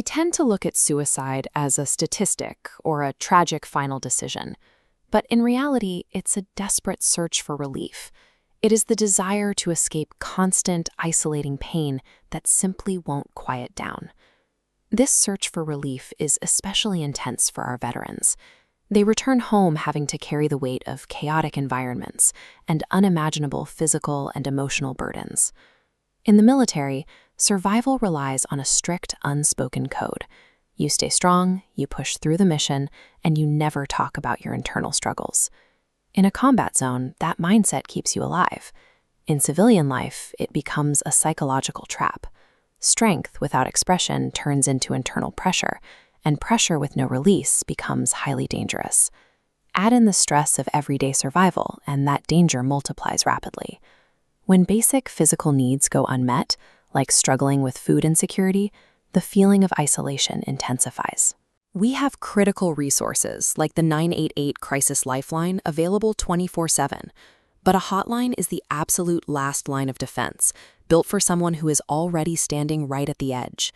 tend to look at suicide as a statistic or a tragic final decision. But in reality, it's a desperate search for relief. It is the desire to escape constant, isolating pain that simply won't quiet down. This search for relief is especially intense for our veterans. They return home having to carry the weight of chaotic environments and unimaginable physical and emotional burdens. In the military, survival relies on a strict, unspoken code. You stay strong, you push through the mission, and you never talk about your internal struggles. In a combat zone, that mindset keeps you alive. In civilian life, it becomes a psychological trap. Strength without expression turns into internal pressure, and pressure with no release becomes highly dangerous. Add in the stress of everyday survival, and that danger multiplies rapidly. When basic physical needs go unmet, like struggling with food insecurity, the feeling of isolation intensifies. We have critical resources like the 988 Crisis Lifeline available 24/7, but a hotline is the absolute last line of defense, built for someone who is already standing right at the edge.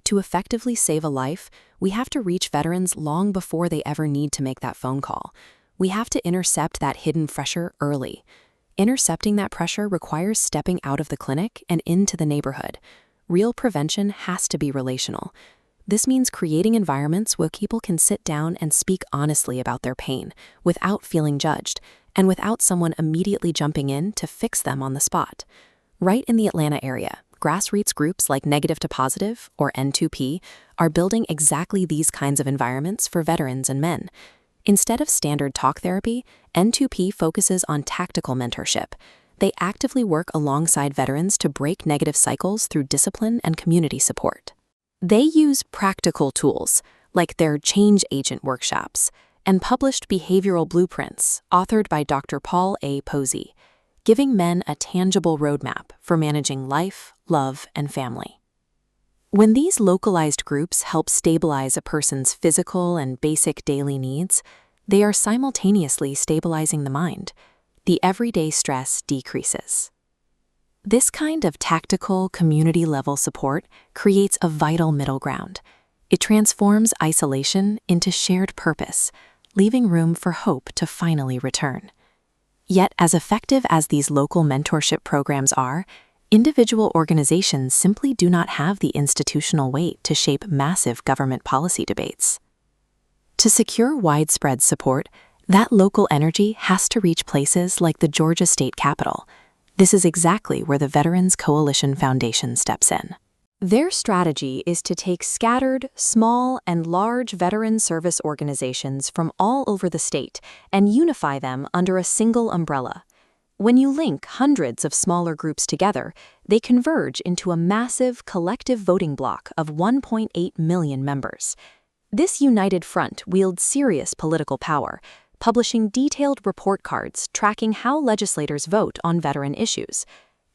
To effectively save a life, we have to reach veterans long before they ever need to make that phone call. We have to intercept that hidden pressure early. Intercepting that pressure requires stepping out of the clinic and into the neighborhood. Real prevention has to be relational. This means creating environments where people can sit down and speak honestly about their pain, without feeling judged, and without someone immediately jumping in to fix them on the spot. Right in the Atlanta area, grassroots groups like Negative to Positive, or N2P, are building exactly these kinds of environments for veterans and men. Instead of standard talk therapy, N2P focuses on tactical mentorship. They actively work alongside veterans to break negative cycles through discipline and community support. They use practical tools, like their Change Agent workshops, and published behavioral blueprints authored by Dr. Paul A. Posey, giving men a tangible roadmap for managing life, love, and family. When these localized groups help stabilize a person's physical and basic daily needs, they are simultaneously stabilizing the mind. The everyday stress decreases. This kind of tactical, community-level support creates a vital middle ground. It transforms isolation into shared purpose, leaving room for hope to finally return. Yet, as effective as these local mentorship programs are, individual organizations simply do not have the institutional weight to shape massive government policy debates. To secure widespread support, that local energy has to reach places like the Georgia State Capitol. This is exactly where the Veterans Coalition Foundation steps in. Their strategy is to take scattered, small, and large veteran service organizations from all over the state and unify them under a single umbrella. When you link hundreds of smaller groups together, they converge into a massive collective voting bloc of 1.8 million members. This united front wields serious political power, publishing detailed report cards tracking how legislators vote on veteran issues.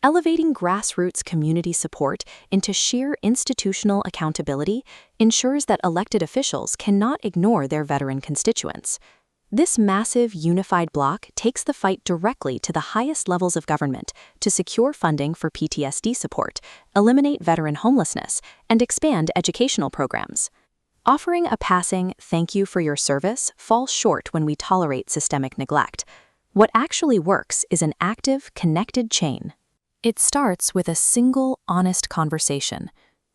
Elevating grassroots community support into sheer institutional accountability ensures that elected officials cannot ignore their veteran constituents. This massive, unified bloc takes the fight directly to the highest levels of government to secure funding for PTSD support, eliminate veteran homelessness, and expand educational programs. Offering a passing "thank you for your service" falls short when we tolerate systemic neglect. What actually works is an active, connected chain. It starts with a single, honest conversation,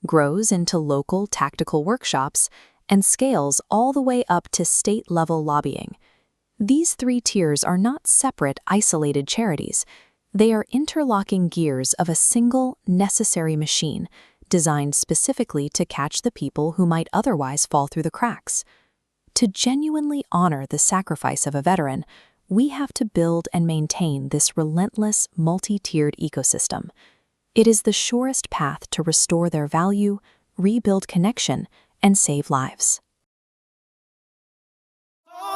grows into local tactical workshops, and scales all the way up to state-level lobbying. These three tiers are not separate, isolated charities. They are interlocking gears of a single, necessary machine, designed specifically to catch the people who might otherwise fall through the cracks. To genuinely honor the sacrifice of a veteran, we have to build and maintain this relentless, multi-tiered ecosystem. It is the surest path to restore their value, rebuild connection, and save lives.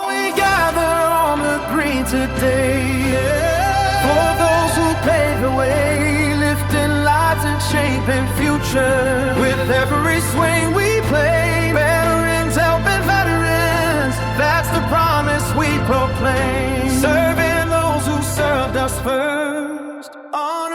We gather on the green today, for those who pave the way, lifting lives and shaping future. With every swing we play, veterans helping veterans, that's the promise we proclaim. Serving those who served us first, on